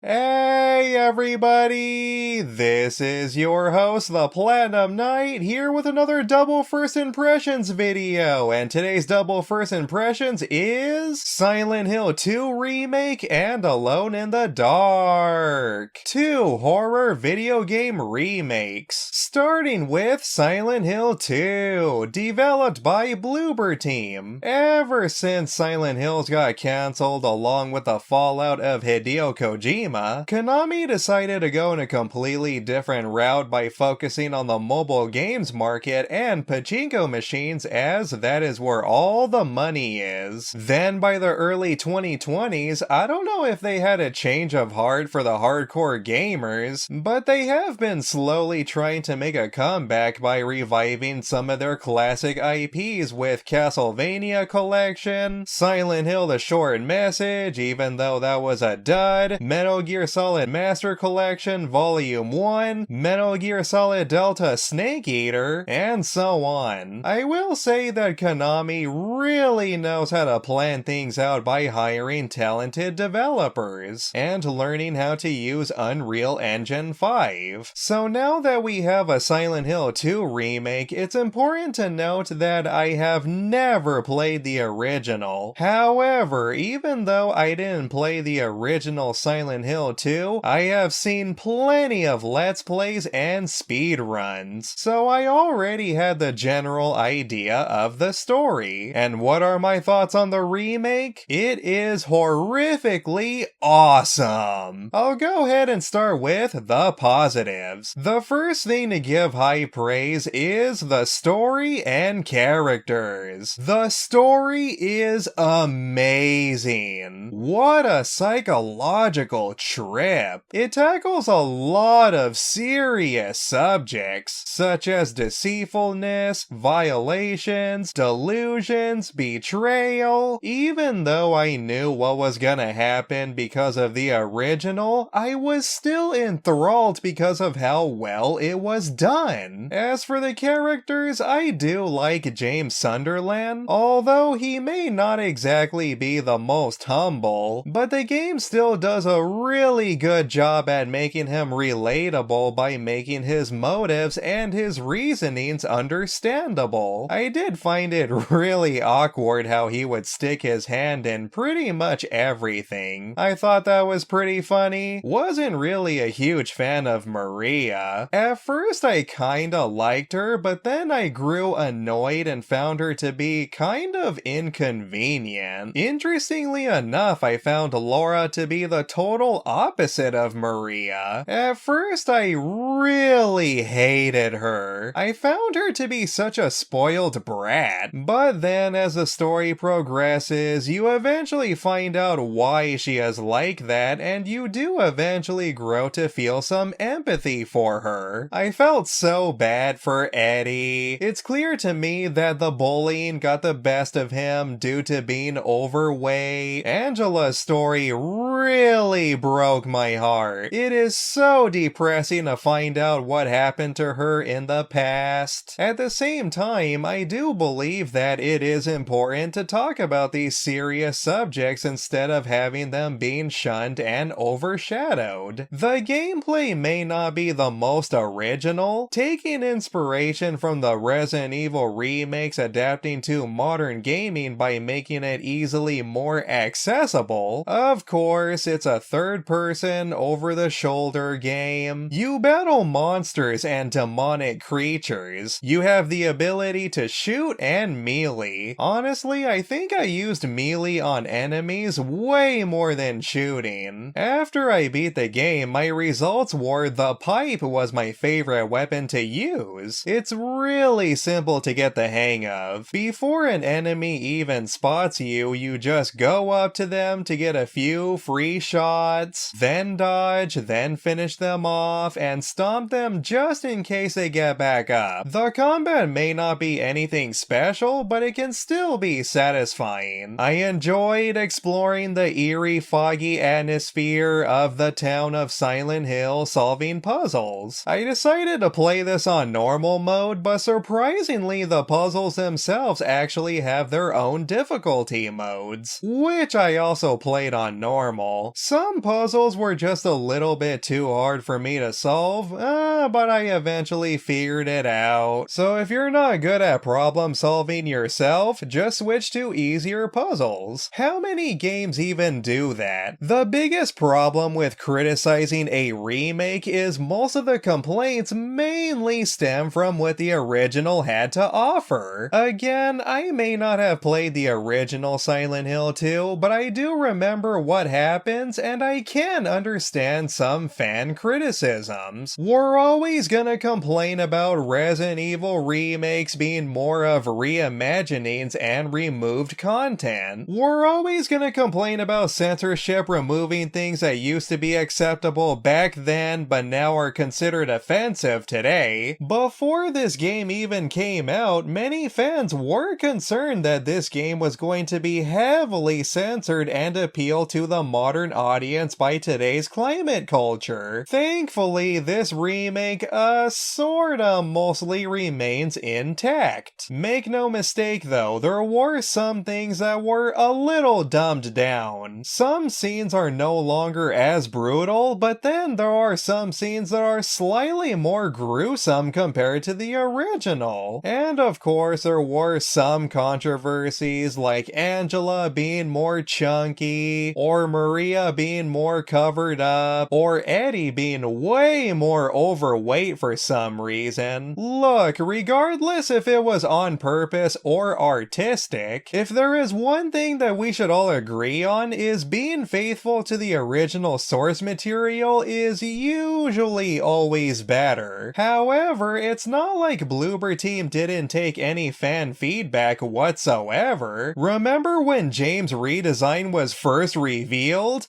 Hey everybody! This is your host, the Platinum Knight, here with another Double First Impressions video, and today's Double First Impressions is Silent Hill 2 Remake and Alone in the Dark. Two horror video game remakes, starting with Silent Hill 2, developed by Bloober Team. Ever since Silent Hills got cancelled along with the fallout of Hideo Kojima, Konami decided to go in a completely different route by focusing on the mobile games market and pachinko machines, as that is where all the money is. Then by the early 2020s, I don't know if they had a change of heart for the hardcore gamers, but they have been slowly trying to make a comeback by reviving some of their classic IPs with Castlevania Collection, Silent Hill The Short Message, even though that was a dud, Metal Gear Solid Master Collection Volume 1, Metal Gear Solid Delta Snake Eater, and so on. I will say that Konami really knows how to plan things out by hiring talented developers, and learning how to use Unreal Engine 5. So now that we have a Silent Hill 2 remake, it's important to note that I have never played the original. However, even though I didn't play the original Silent Hill 2, I have seen plenty of Let's Plays and speedruns, so I already had the general idea of the story. And what are my thoughts on the remake? It is horrifically awesome! I'll go ahead and start with the positives. The first thing to give high praise is the story and characters. The story is amazing. What a psychological trip. It tackles a lot of serious subjects, such as deceitfulness, violations, delusions, betrayal. Even though I knew what was gonna happen because of the original, I was still enthralled because of how well it was done. As for the characters, I do like James Sunderland, although he may not exactly be the most humble, but the game still does a really good job at making him relatable by making his motives and his reasonings understandable. I did find it really awkward how he would stick his hand in pretty much everything. I thought that was pretty funny. Wasn't really a huge fan of Maria. At first I kinda liked her, but then I grew annoyed and found her to be kind of inconvenient. Interestingly enough, I found Laura to be the total opposite of Maria. At first I really hated her. I found her to be such a spoiled brat, but then as the story progresses, you eventually find out why she is like that, and you do eventually grow to feel some empathy for her. I felt so bad for Eddie. It's clear to me that the bullying got the best of him due to being overweight. Angela's story really broke my heart. It is so depressing to find out what happened to her in the past. At the same time, I do believe that it is important to talk about these serious subjects instead of having them being shunned and overshadowed. The gameplay may not be the most original, taking inspiration from the Resident Evil remakes adapting to modern gaming by making it easily more accessible. Of course, it's a third-person, over-the-shoulder game. You battle monsters and demonic creatures. You have the ability to shoot and melee. Honestly, I think I used melee on enemies way more than shooting. After I beat the game, my results were the pipe was my favorite weapon to use. It's really simple to get the hang of. Before an enemy even spots you, you just go up to them to get a few free shots, then dodge, then finish them off, and stomp them just in case they get back up. The combat may not be anything special, but it can still be satisfying. I enjoyed exploring the eerie, foggy atmosphere of the town of Silent Hill solving puzzles. I decided to play this on normal mode, but surprisingly the puzzles themselves actually have their own difficulty modes, which I also played on normal. Some puzzles were just just a little bit too hard for me to solve, but I eventually figured it out. So if you're not good at problem solving yourself, just switch to easier puzzles. How many games even do that? The biggest problem with criticizing a remake is most of the complaints mainly stem from what the original had to offer. Again, I may not have played the original Silent Hill 2, but I do remember what happens, and I can understand some fan criticisms. We're always gonna complain about Resident Evil remakes being more of reimaginings and removed content. We're always gonna complain about censorship removing things that used to be acceptable back then but now are considered offensive today. Before this game even came out, many fans were concerned that this game was going to be heavily censored and appeal to the modern audience by today's climate culture. Thankfully, this remake, sorta mostly remains intact. Make no mistake though, there were some things that were a little dumbed down. Some scenes are no longer as brutal, but then there are some scenes that are slightly more gruesome compared to the original. And of course, there were some controversies like Angela being more chunky, or Maria being more covered up, or Eddie being way more overweight for some reason. Look, regardless if it was on purpose or artistic, if there is one thing that we should all agree on is being faithful to the original source material is usually always better. However, it's not like Bloober Team didn't take any fan feedback whatsoever. Remember when James' redesign was first revealed?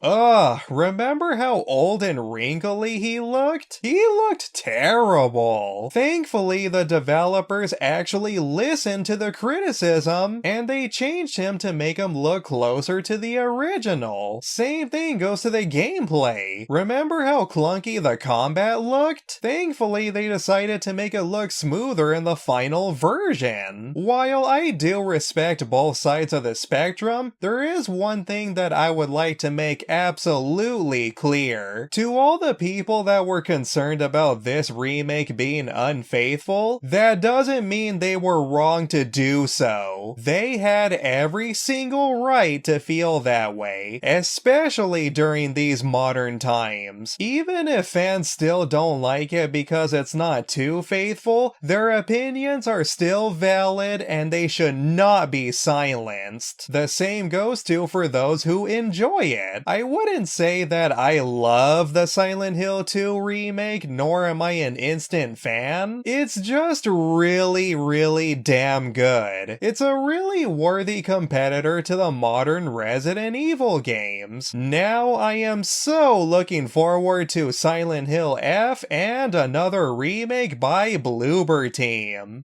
Remember how old and wrinkly he looked? He looked terrible. Thankfully, the developers actually listened to the criticism, and they changed him to make him look closer to the original. Same thing goes to the gameplay. Remember how clunky the combat looked? Thankfully, they decided to make it look smoother in the final version. While I do respect both sides of the spectrum, there is one thing that I would like to make absolutely clear. To all the people that were concerned about this remake being unfaithful, that doesn't mean they were wrong to do so. They had every single right to feel that way, especially during these modern times. Even if fans still don't like it because it's not too faithful, their opinions are still valid and they should not be silenced. The same goes too for those who enjoy it. I wouldn't say that I love the Silent Hill 2 remake, nor am I an instant fan. It's just really damn good. It's a really worthy competitor to the modern Resident Evil games. Now I am so looking forward to Silent Hill F and another remake by Bloober Team.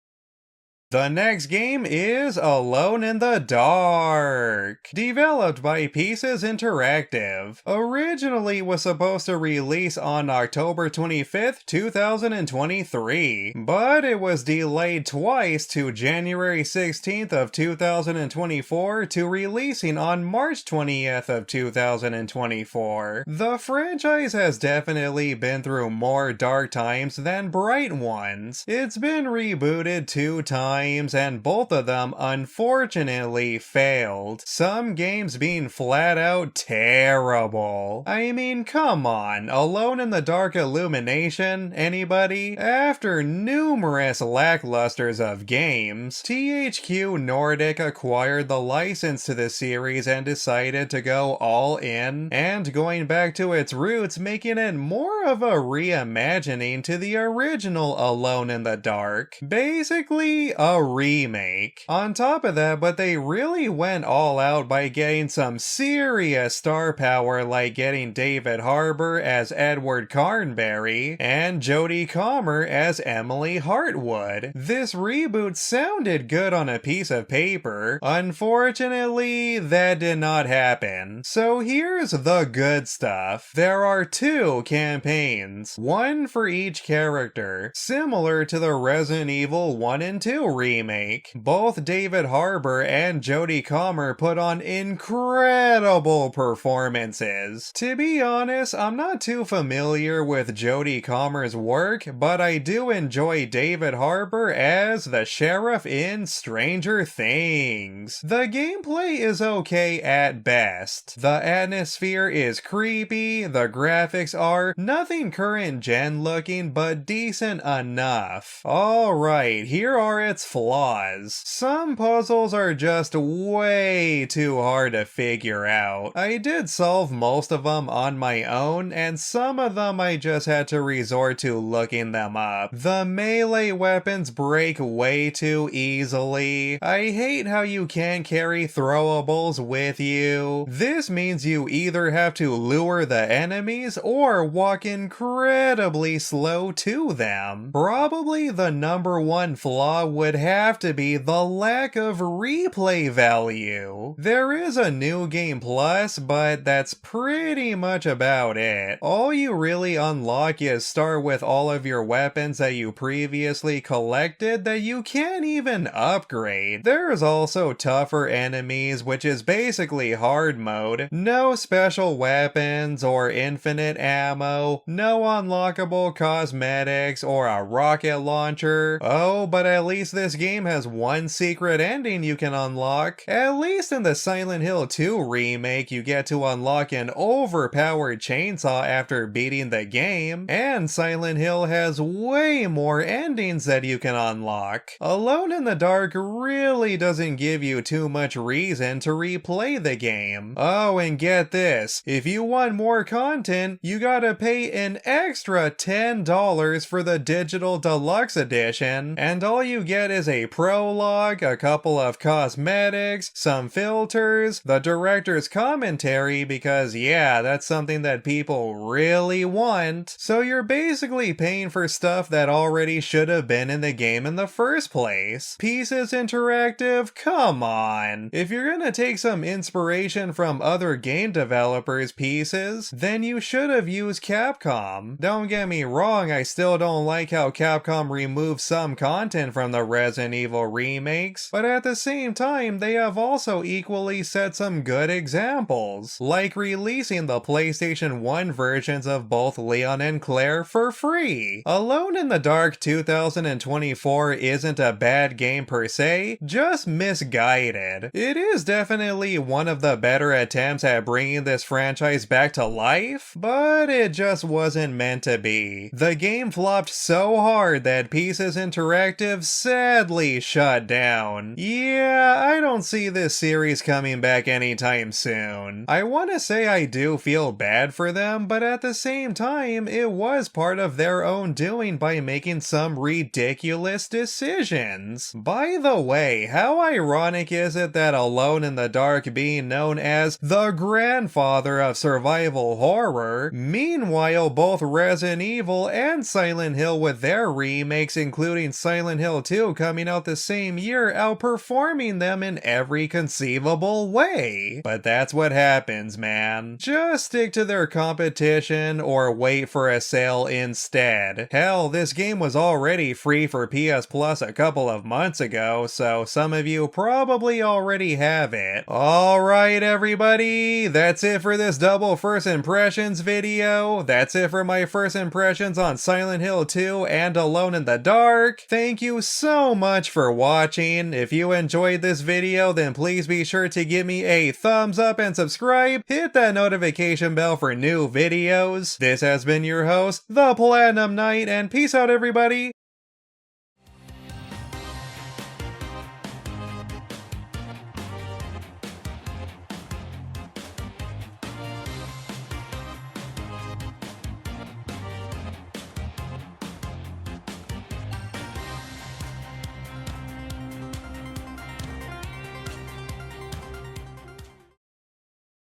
The next game is Alone in the Dark, developed by Pieces Interactive. Originally was supposed to release on October 25th, 2023, but it was delayed twice to January 16th of 2024 to releasing on March 20th of 2024. The franchise has definitely been through more dark times than bright ones. It's been rebooted 2 times, and both of them unfortunately failed. Some games being flat out terrible. I mean, come on, Alone in the Dark Illumination, anybody? After numerous lacklusters of games, THQ Nordic acquired the license to the series and decided to go all in, and going back to its roots, making it more of a reimagining to the original Alone in the Dark. Basically, a remake. On top of that, but they really went all out by getting some serious star power, like getting David Harbour as Edward Carnberry and Jodie Comer as Emily Hartwood. This reboot sounded good on a piece of paper. Unfortunately, that did not happen. So here's the good stuff. There are 2 campaigns, one for each character, similar to the Resident Evil 1 and 2 remake. Both David Harbour and Jodie Comer put on incredible performances. To be honest, I'm not too familiar with Jodie Comer's work, but I do enjoy David Harbour as the sheriff in Stranger Things. The gameplay is okay at best. The atmosphere is creepy, the graphics are nothing current gen looking, but decent enough. Alright, here are its flaws. Some puzzles are just way too hard to figure out. I did solve most of them on my own, and some of them I just had to resort to looking them up. The melee weapons break way too easily. I hate how you can't carry throwables with you. This means you either have to lure the enemies or walk incredibly slow to them. Probably the number one flaw would have to be the lack of replay value. There is a new game plus, but that's pretty much about it. All you really unlock is start with all of your weapons that you previously collected that you can't even upgrade. There's also tougher enemies, which is basically hard mode. No special weapons or infinite ammo, no unlockable cosmetics or a rocket launcher. Oh, but at least this game has one secret ending you can unlock. At least in the Silent Hill 2 remake, you get to unlock an overpowered chainsaw after beating the game, and Silent Hill has way more endings that you can unlock. Alone in the Dark really doesn't give you too much reason to replay the game. Oh, and get this, if you want more content, you gotta pay an extra $10 for the digital deluxe edition, and all you get is a prologue, a couple of cosmetics, some filters, the director's commentary, because yeah, that's something that people really want. So you're basically paying for stuff that already should have been in the game in the first place. Pieces Interactive, come on. If you're gonna take some inspiration from other game developers' pieces, then you should have used Capcom. Don't get me wrong, I still don't like how Capcom removed some content from the Resident Evil remakes, but at the same time, they have also equally set some good examples, like releasing the PlayStation 1 versions of both Leon and Claire for free. Alone in the Dark 2024 isn't a bad game per se, just misguided. It is definitely one of the better attempts at bringing this franchise back to life, but it just wasn't meant to be. The game flopped so hard that Pieces Interactive sadly shut down. Yeah, I don't see this series coming back anytime soon. I want to say I do feel bad for them, but at the same time, it was part of their own doing by making some ridiculous decisions. By the way, how ironic is it that Alone in the Dark being known as the grandfather of survival horror, meanwhile both Resident Evil and Silent Hill with their remakes, including Silent Hill 2 coming out the same year, outperforming them in every conceivable way. But that's what happens, man. Just stick to their competition or wait for a sale instead. Hell, this game was already free for PS Plus a couple of months ago, so some of you probably already have it. Alright everybody, that's it for this double first impressions video. That's it for my first impressions on Silent Hill 2 and Alone in the Dark. Thank you so much for watching. If you enjoyed this video, then please be sure to give me a thumbs up and subscribe. Hit that notification bell for new videos. This has been your host, The Platinum Knight, and peace out everybody.